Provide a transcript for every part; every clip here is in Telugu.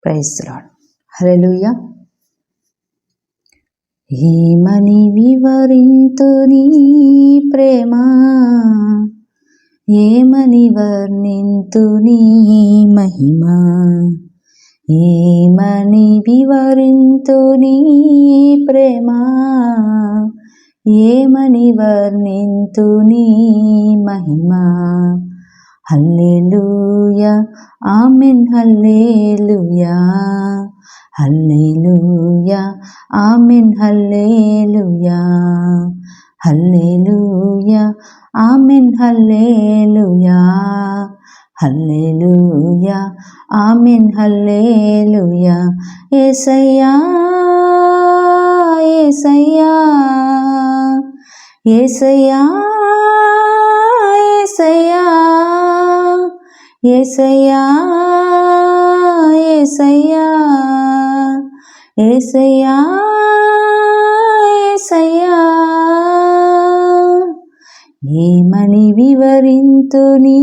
Praise the lord. హల్లెలూయా. ఏమని వివరింతు నీ ప్రేమ, ఏమని వర్ణింతు నీ మహిమ, ఏమని వివరింతు నీ ప్రేమ, ఏమని వర్ణింతు నీ మహిమ. హల్లెలూయా ఆమేన్ హల్లెలూయా, హల్లెలూయా ఆమేన్ హల్లెలూయా, హల్లెలూయా ఆమేన్ హల్లెలూయా, హల్లెలూయా ఆమేన్ హల్లెలూయా. యేసయ్యా యేసయ్యా యేసయ్యా యేసయ్యా యేసయ్యా యేసయ్యా యేసయ్యా. ఏమని వివరింతు నీ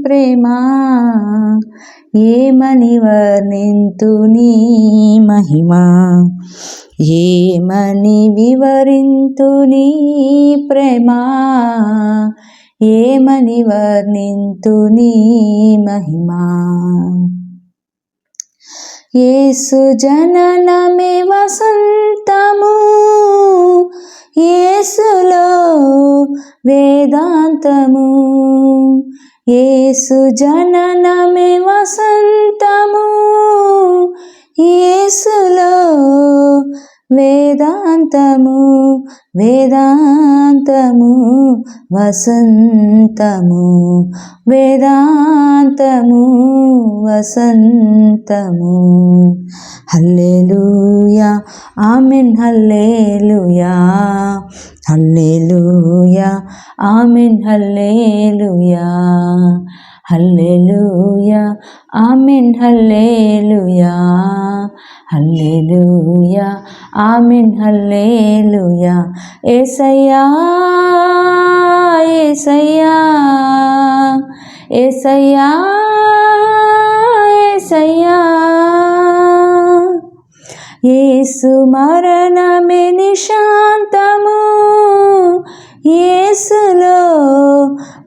ప్రేమ, ఏమని వర్ణింతు నీ మహిమ, ఏమని వివరింతు నీ ప్రేమ, ఏమని వర్ణింతు నీ మహిమ. యేసు జననమే వసంతము, యేసులో వేదాంతము, యేసు జననమే వసంతము, యేసులో వేదాంతము, వేదాంతము వసంతము, వేదాంతము వసంతము. హల్లెలూయా ఆమేన్ హల్లెలూయా, హల్లెలూయా ఆమేన్ హల్లెలూయా, హల్లెలూయా ఆమేన్ హల్లెలూయా, హల్లెలూయా ఆమేన్ హల్లెలూయా. యేసయ్యా యేసయ్యా యేసయ్యా యేసయ్యా. యేసు మరణమే నిశాంతము, యేసులో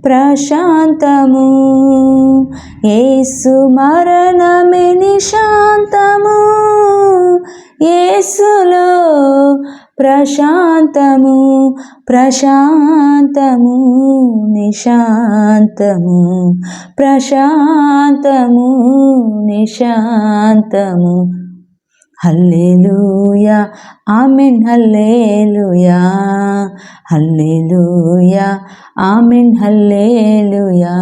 ప్రశాంతము, యేసు మరణమే నిశాంతము, యేసులో ప్రశాంతము, ప్రశాంతము నిశాంతము, ప్రశాంతము నిశాంతము. హల్లెలూయా ఆమేన్ హల్లెలూయా, హల్లెలూయా ఆమేన్ హల్లెలూయా,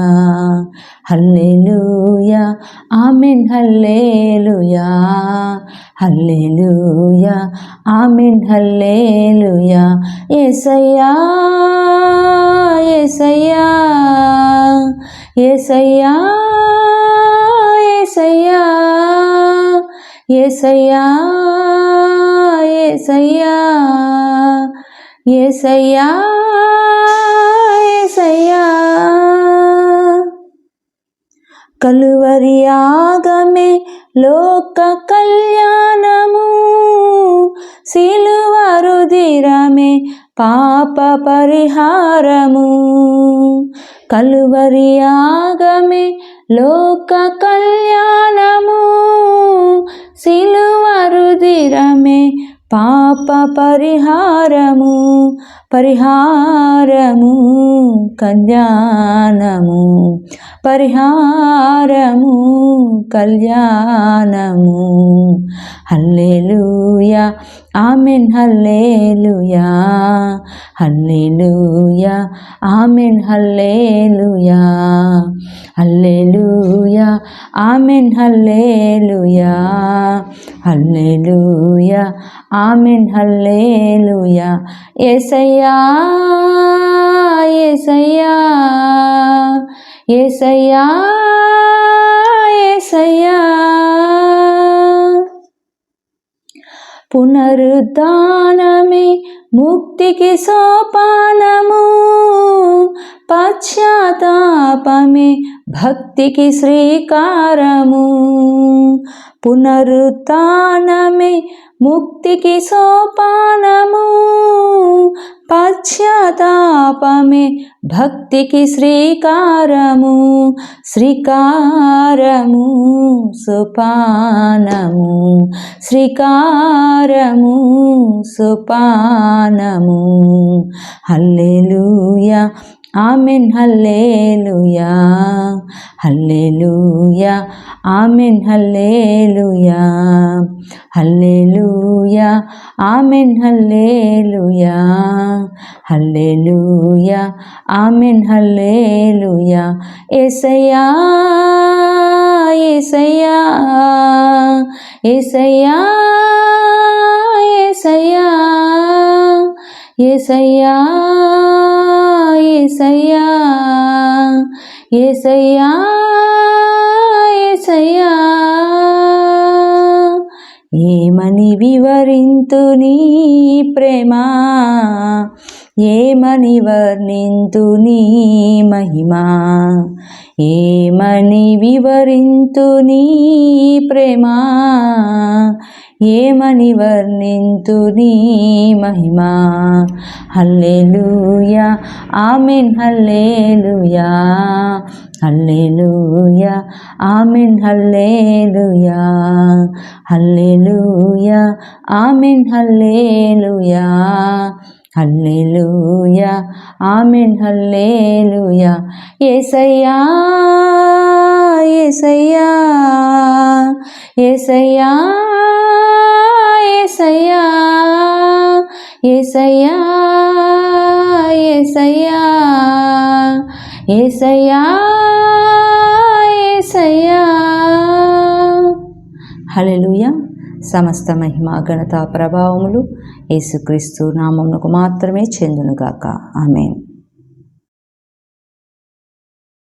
హల్లెలూయా ఆమేన్ హల్లెలూయా, హల్లెలూయా ఆమేన్ హల్లెలూయా. యేసయ్యా యేసయ్యా యేసయ్యా యేసయ్యా యేసయ్యా యేసయ్యా యేసయ్యా యేసయ్యా. కలువరి యాగమే లోక కళ్యాణము, సిలువ రుధిరమే పాప పరిహారము, కలువరి యాగమే లోక కళ్యాణము, సిలువ రుధిరమే పాప పరిహారము, పరిహారము కళ్యాణము, పరిహారము కళ్యాణము. హల్లెలూయా ఆమేన్ హల్లెలూయా, హల్లెలూయా ఆమేన్ హల్లెలూయా, హల్లెలూయా ఆమేన్ హల్లెలూయా, హల్లెలూయా ఆమేన్ హల్లెలూయా. యేసయ్యా యేసయ్యా యేసయ్యా యేసయ్యా. పునరుద్ధానమే ముక్తికి సోపానము, పశ్చాత్తాపమే భక్తికి శ్రీకారము, పునరుత్థానమే ముక్తికి సోపానము, పశ్చాత్తాపమే భక్తికి శ్రీకారము, శ్రీకారము సోపానము, శ్రీకారము సోపానము. హల్లెలూయా ఆమెన్ హల్లెలూయా, హల్లెలూయా ఆమెన్ హల్లెలూయా, హల్లెలూయా ఆమెన్ హల్లెలూయా, హల్లెలూయా ఆమెన్ హల్లెలూయా. యేసయ్యా యేసయ్యా యేసయ్యా యేసయ్యా యేసయ్యా యేసయ్యా యేసయ్యా యేసయ్యా. ఏమని వివరింతు నీ ప్రేమ, ఏమని వర్ణింతు నీ మహిమా, ఏమని వివరింతు నీ ప్రేమ, ఏమని వర్ణింతు నీ మహిమా. హల్లెలూయా ఆమెన్ హల్లెలూయా, హల్లెలూయా ఆమెన్ హల్లెలూయా, హల్లెలూయా ఆమెన్ హల్లెలూయా, హల్లెలూయా ఆమెన్ హల్లెలూయా. యేసయ్యా యేసయ్యా యేసయ్యా యేసయ్యా యేసయ్యా యేసయ్యా యేసయ్యా యేసయ్యా. హల్లెలూయా. సమస్త మహిమ ఘనత ప్రభావములు యేసుక్రీస్తు నామమునకు మాత్రమే చెందునుగాక. ఆమేన్.